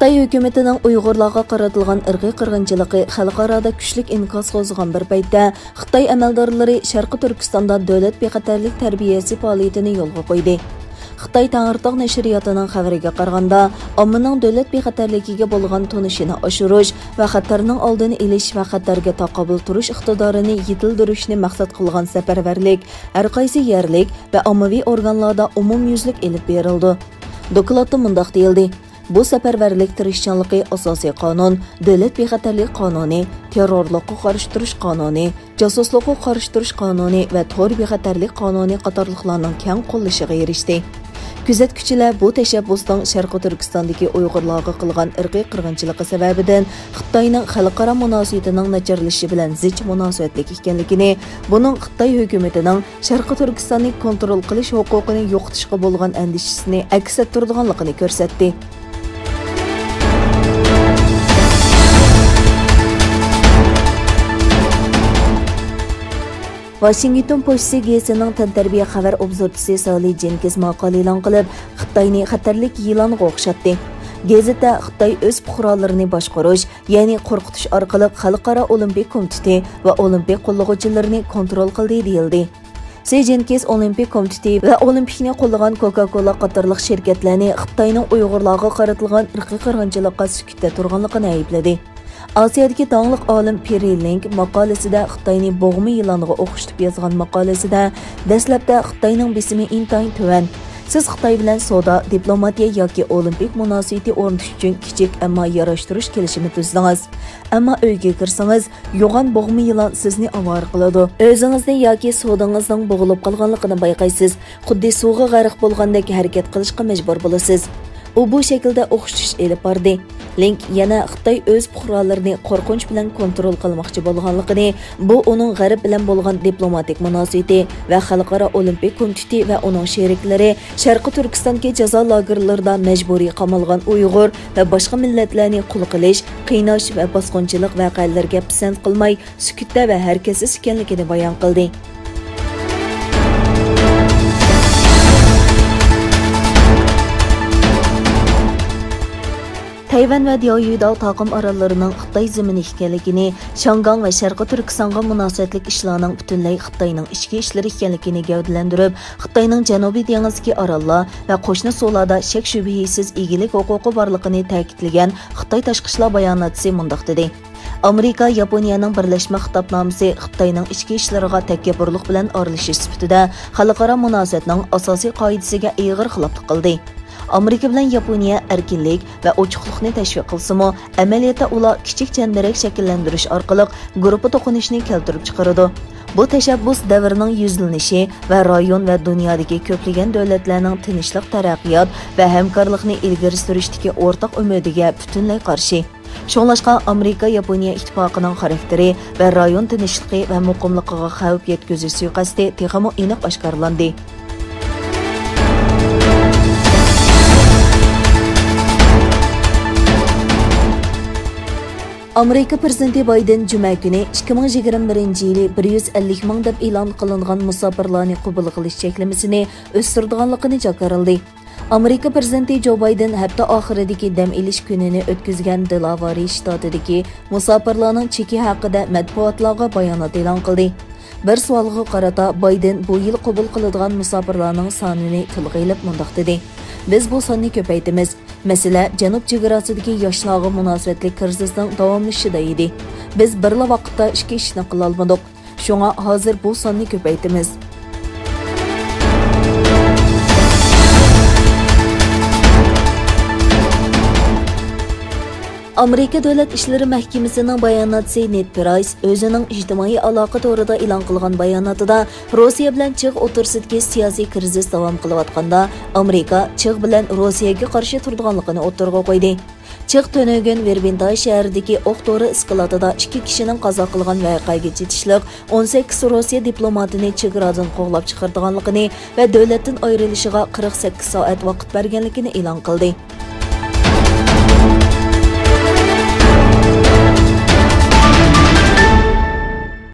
Xitoy hukumatining Uyg'urlarga qaratilgan irqiy qirg'inchiligi xalqarada kuchlik inqos qo'zg'agan bir paytda Xitoy amaldorlari Sharqi Turkistonda davlat bexatarlik tarbiyasi faoliyatini yo'lga qo'ydi. Xitoy Tangirtoq nashriyotining xabariga qaraganda, ommaning davlat bexatarligiga bo'lgan tunishini oshirish va xatarning oldini olish va xatarga taqobil turish iqtidorini yetildirishni maqsad qilgan safarbarlik har qaysi yerlik va ommaviy organlarda umumyuzlik elib berildi. Dokladda mundaq deyildi: bu safarbarlik tirishchanligi asosiy qonun, davlat bexatarlik qonuni, terrorlikqa qarshi turish qonuni, josuslikqa qarshi turish qonuni va tor bexatarlik qonuni qatorliqlarning keng qo'llashiga erishdi. Kuzatuvchilar bu tashabbusning Sharqi Turkistondagi Uyg'urlarga qilgan irqiy qirg'inchiligi sababidan Xitoyning xalqaro munosabatining nacharlashishi bilan zich munosabatlik ekanligini, buning Xitoy hukumatining Sharqi Turkistonni kontrol qilish huquqini yo'qotishga bo'lgan andishisini aks ettirganligini ko'rsatdi. Washington Post'si gazetining tantarbiya xabar obzorchisi Sali Jenkins maqola e'lon qilib, Xitoyni xatarlik yilonga o'xshatdi. Gazetda Xitoy o'z fuqarolarini boshqarish, ya'ni qo'rqitish orqali xalqaro olimpik komiteti va olimpik qo'llovchilarini kontrol qildi deyildi. Jenkins Olimpik komiteti va olimpikni qo'llagan Coca-Cola qatorliq shirkatlarni Xitoyning Uyg'urlarga qaratilgan irqiy qirg'inchilikqa sukutda turganligini aybladi. Asiyadagi dаңlıq olim Piriling maqolasida Xitoyni bo'g'ma yilonga o'xshatib yozgan maqolasida dastlabda Xitoyning besimi intayin tuvan. Siz Xitoy bilan savdo, diplomatiya yoki olimpik munosabati o'rnatish uchun kichik ammo yarashtirish kelishimi tuzdingiz. Ammo uyga kirsangiz, yo'g'on bo'g'ma yilon sizni avor qiladi. O'zingizni yoki savdongizning bo'g'ilib qolganligini bayqaysiz. Xuddi suvga g'arq bo'lgandek harakat qilishga majbur bo'lasiz. U bu shaklda o'xshatish elib bordi. Link yana Xitoy o'z fuqarolarini qo'rqinch bilan kontrol qilmoqchi bo'lganligini, bu uning G'arb bilan bo'lgan diplomatik munosabati va xalqaro olimpik komiteti va uning sheriklari Sharqi Turkistondagi jazo lagerlarida majburiy qamalgan Uyg'ur va boshqa millatlarni qul qilish, qiynash va bosqinchilik voqealariga pisand qilmay, sukutda va harakatsiz ekanligini bayon qildi. Tayvan va Diaoyuda taqim orollarının Xitoy zimini ekanligini, Shangang va Sharqi Turkistonga munosabatlik ishlarning butunlay Xitoyning ichki ishlari ekanligini gavdalantirib, Xitoyning Janubiy dengizidagi orollar va qo'shni suvlarda shak shubhasiz egilik huquqi borligini ta'kidlagan Xitoy tashqi ishlar bayonotchisi mundaq dedi: Amerika Yaponiyaning birlashma xitobnomasi Xitoyning ichki ishlariga takabburlik bilan aralashish sifatida xalqaro munosabatning asosiy qoidasiga ig'ir xiloflik qildi. Amerika bilan Yaponiya erkinlik va ochiqlikni tashviq qilsa-mu, amaliyotda ular kichik chambarak shakllantirish orqali guruh to'qinishni keltirib chiqaradi. Bu tashabbus davrining yuzlanishi va rayon va dunyodagi ko'plagan davlatlarning tinchlik, taraqqiyot va hamkorlikni ilgari surishdagi o'rtaq umidiga butunlay qarshi. Shunlashqa Amerika Yaponiya ittifoqining xarakteri va rayon tinchligi va muqimligiga xavf yetkazish suiqasdi texmo aniq oshkorlandi. Amerika prezidenti Bayden juma kuni 2021-yili 150 ming deb e'lon qilingan musofirlarni qabul qilish cheklamasini o'stirganligini jakaraldi. Amerika prezidenti Joe Biden hafta oxiridagi dam olish kunini o'tkazgan Delaware shtatidagi musofirlarning cheki haqida matbuotlarga bayonot e'lon qildi. Bir savolga qarata Biden bu yil qabul qiladigan musofirlarning sonini tilga olib mundaq dedi: Biz bu sonni ko'paytamiz. Mesela Janub chegarasidagi yoshlarga munosabatli krizisning davomlashishida edi. Biz birla vaqtda ikki ishni qila olmadik. Shunga hozir bu sonni ko'paytamiz. Amerika Davlat ishlari mahkamasining bayonotchisi Ned Price o'zining ijtimoiy aloqa to'rida e'lon qilgan bayonotida Rossiya bilan Cheg o'rtasidagi siyosiy krizis davom qilayotganda Amerika Cheg bilan Rossiyaga qarshi turganligini o'tirg'a qo'ydi. Cheg Tönögen Verbinday shahridagi o'q to'ri iskladida 2 kishining qazo qilgan voqeaga yetishlik 18 Rossiya diplomatini chegaradan qo'g'lab chiqarganligini va davlatdan ayrilishiga 48 soat vaqt berganligini e'lon qildi.